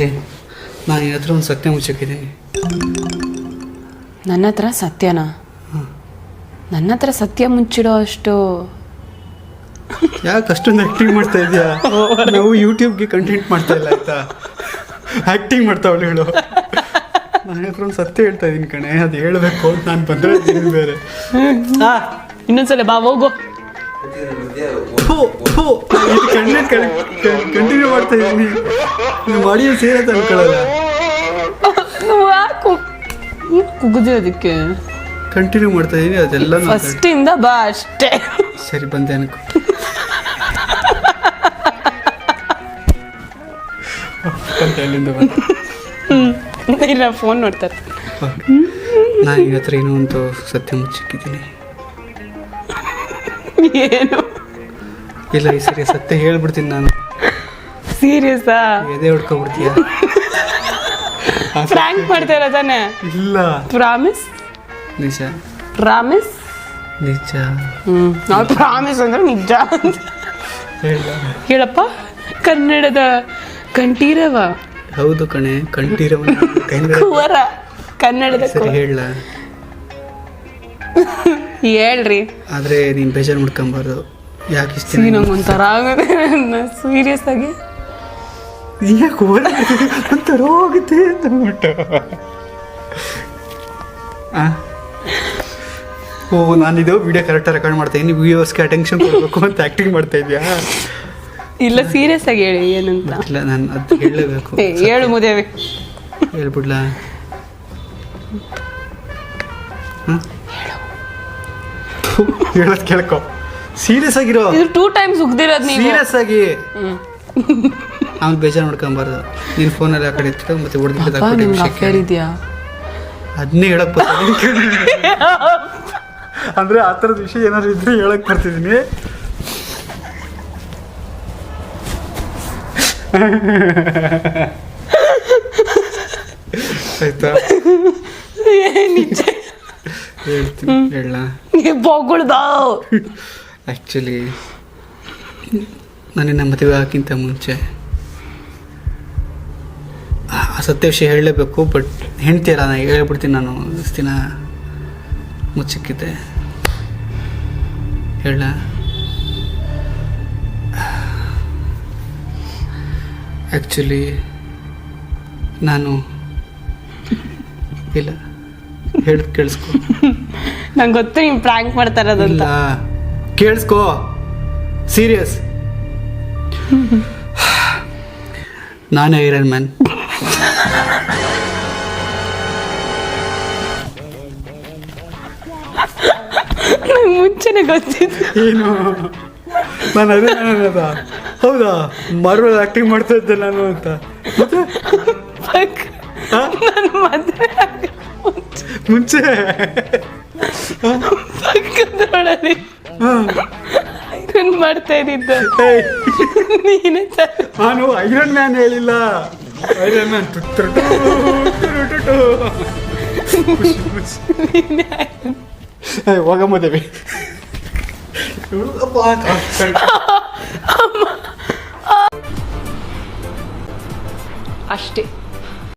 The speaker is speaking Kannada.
ಲೇ ನಾನು ನಿನ್ನ ಹತ್ರ ಒಂದು ಸತ್ಯ ಮುಚ್ಚಿಟ್ಟಿದ್ದೀನಿ. ನನ್ನ ಹತ್ರ ಸತ್ಯನಾ? ನನ್ನ ಹತ್ರ ಸತ್ಯ ಮುಚ್ಚಿಡೋ ಅಷ್ಟು ಯಾಕೆ ಅಷ್ಟೊಂದು ಆ್ಯಕ್ಟಿಂಗ್ ಮಾಡ್ತಾ ಇದೆಯಾ? ನಾವು ಯೂಟ್ಯೂಬ್ಗೆ ಕಂಟೆಂಟ್ ಮಾಡ್ತಾ ಇಲ್ಲ ಆಯ್ತಾ, ಆ್ಯಕ್ಟಿಂಗ್ ಮಾಡ್ತಾವಳು ಹೇಳು. ನನ್ನ ಹತ್ರ ಒಂದು ಸತ್ಯ ಹೇಳ್ತಾ ಇದ್ದೀನಿ ಕಣೆ, ಅದು ಹೇಳಬೇಕು ಅಂತ ನಾನು ಬಂದರೆ ಬೇರೆ. ಇನ್ನೊಂದ್ಸಲ ಬಾ ಹೋಗು. ಕಂಟಿನ್ಯೂ ಮಾಡ್ತಾ ಇದ್ದೀನಿ, ನೀವು ಮಾಡಿ ಸೇರತ್ತೆ ಅನ್ಕೊಳ್ಳಲ್ಲ. ಕುಗ್ದೆ ಅದಕ್ಕೆ ಕಂಟಿನ್ಯೂ ಮಾಡ್ತಾ ಇದ್ದೀನಿ, ಅದೆಲ್ಲ ಫಸ್ಟಿಂದ ಬಾ ಅಷ್ಟೇ. ಸರಿ ಬಂದೆ ಅನ್ಕೊ. ಅಲ್ಲಿಂದ ಇಲ್ಲ ಫೋನ್ ನೋಡ್ತಾರೆ. ನಾನು ನಿನ್ನ ಹತ್ರ ಏನೋ ಒಂದು ಸತ್ಯ ಮುಚ್ಚಿಕ್ಕಿದ್ದೀನಿ. ಏನು? ಇಲ್ಲ ಈ ಸರಿ ಸತ್ಯ ಹೇಳ್ಬಿಡ್ತೀನಿ ನಾನು. ಸೀರಿಯಸ್ಸಾ? ಎದೆ ಹೊಡ್ಕೊಬಿಡ್ತೀಯ? ಫ್ರಾಂಕ್ ಮಾಡ್ತಾರ ತಾನೆ? ಇಲ್ಲ ಪ್ರಾಮಿಸ್? ನಿಜ. ಪ್ರಾಮಿಸ್? ನಿಜ. ನಾವು ಪ್ರಾಮಿಸ್ ಅಂದ್ರೆ ನಿಜ ಅಂತ ಹೇಳಪ್ಪ. ಕನ್ನಡದ ಕಂಠೀರವ. ಹೌದು ಕಣೆ, ಕಂಠೀರವ ಕುವರ. ಕನ್ನಡದ ಸರಿ ಹೇಳ. ಹೇಳ್ರಿ. ಆದ್ರೆ ನೀನ್ ಬೇಜಾರು ಮಾಡ್ಕೊಂಬಾರ್ದು. ಯಾಕೆ ಇಷ್ಟ ನಂಗೊಂಥರ ಆಗುತ್ತೆ ಸೀರಿಯಸ್ ಆಗಿ. ಯಾಕೆ ಒಂಥರ ಹೋಗುತ್ತೆ ಅಂತ ಅಂದ್ಬಿಟ್ಟು. ಓ ನಾನಿದು ವಿಡಿಯೋ ಕರೆಕ್ಟಾಗಿ ರೆಕಾರ್ಡ್ ಮಾಡ್ತಾ ಇದ್ದೀನಿ, ವ್ಯೂವರ್ಸ್ಗೆ ಅಟೆನ್ಷನ್ ಕೊಡಬೇಕು ಅಂತ ಆ್ಯಕ್ಟಿಂಗ್ ಮಾಡ್ತಾ ಇದೆಯಾ? ಇಲ್ಲ ಸೀರಿಯಸ್ ಆಗಿ ಹೇಳಿ ಏನಂತ. ಇಲ್ಲ ನಾನು ಅದು ಹೇಳಬೇಕು. ಹೇಳು ಮುದೇವಿ. ಹೇಳ್ಬಿಡ್ಲಾ? ಹೇಳೋದು ಕೇಳ್ಕೊ, ಸೀರಿಯಸ್ ಆಗಿರೋ. ಇದು 2 times ಉಗ್ದಿರೋದು ನೀವು. ಸೀರಿಯಸ್ ಆಗಿ ಆಮೇಲೆ ಬೇಜಾರು ಮಾಡ್ಕೊಂಬಾರ್ದು. ನೀನು ಫೋನಲ್ಲಿ ಆ ಕಡೆ ಇತ್ತು ಮತ್ತೆ ಹೊಡೆದಿದ್ಯಾ? ಅದನ್ನೇ ಹೇಳಕ್ ಬರ್ತೀನಿ. ಅಂದ್ರೆ ಆ ಥರದ ವಿಷಯ ಏನಾದ್ರು ಇದ್ರೆ ಹೇಳಕ್ ಬರ್ತಿದ್ದೀನಿ. ಆಯ್ತಾ? ಹೇಳ್ತೀನಿ, ಹೇಳ. ಆ್ಯಕ್ಚುಲಿ ನನ್ನ ಮದುವೆ ಆಗೋಕ್ಕಿಂತ ಮುಂಚೆ ಆ ಸತ್ಯ ವಿಷಯ ಹೇಳಲೇಬೇಕು, ಬಟ್ ಹೆಂಡ್ತಿಯಲ್ಲ ನಾನು ಹೇಳ್ಬಿಡ್ತೀನಿ. ನಾನು ಇಷ್ಟು ದಿನ ಮುಚ್ಚಿಕ್ಕಿದ್ದೆ. ಹೇಳ. ಆ್ಯಕ್ಚುಲಿ ನಾನು ಇಲ್ಲ ಹೇಳ್ದು ಕೇಳಿಸ್ಕೊ. ನಂಗೆ ಗೊತ್ತು ನೀವು ಪ್ರ್ಯಾಂಕ್ ಮಾಡ್ತಾ ಇರೋದಂತ. ಕೇಳಿಸ್ಕೋ, ಸೀರಿಯಸ್. ನಾನೇ ಐರನ್ ಮ್ಯಾನ್. ನಂಗೆ ಮುಂಚೆನೆ ಗೊತ್ತಿತ್ತು. ಏನು ನಾನು ಅದೇ ಅನ್ನೋದ? ಹೌದಾ, ಮಾರ್ವಲ್ ಆ್ಯಕ್ಟಿಂಗ್ ಮಾಡ್ತಾ ಇದ್ದೆ ನಾನು ಅಂತ. ಮುಂಚೆ ಐರನ್ ಮಾಡ್ತಾ ಇದ್ದಿದ್ದ ನೀನೇ. ನಾನು ಐರನ್ ಮ್ಯಾನ್ ಹೇಳಿಲ್ಲ, ಐರನ್ ಮ್ಯಾನ್. ಹೋಗಮ್ಮದೇವಿ ಅಷ್ಟೇ.